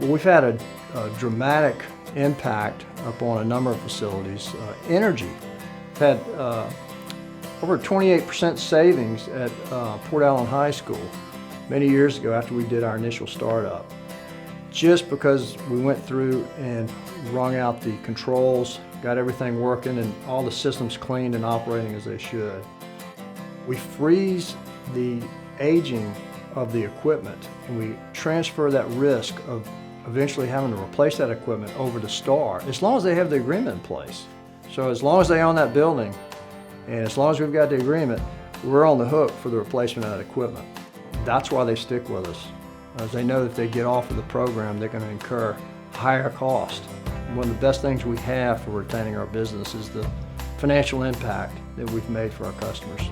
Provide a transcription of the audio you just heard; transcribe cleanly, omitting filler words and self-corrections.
Well, we've had a dramatic impact upon a number of facilities. Energy. We've had over 28% savings at Port Allen High School many years ago after we did our initial startup. Just because we went through and wrung out the controls, got everything working and all the systems cleaned and operating as they should. We freeze the aging of the equipment and we transfer that risk of eventually having to replace that equipment over to STAR, as long as they have the agreement in place. So as long as they own that building and as long as we've got the agreement, we're on the hook for the replacement of that equipment. That's why they stick with us, as they know that if they get off of the program, they're going to incur higher cost. One of the best things we have for retaining our business is the financial impact that we've made for our customers.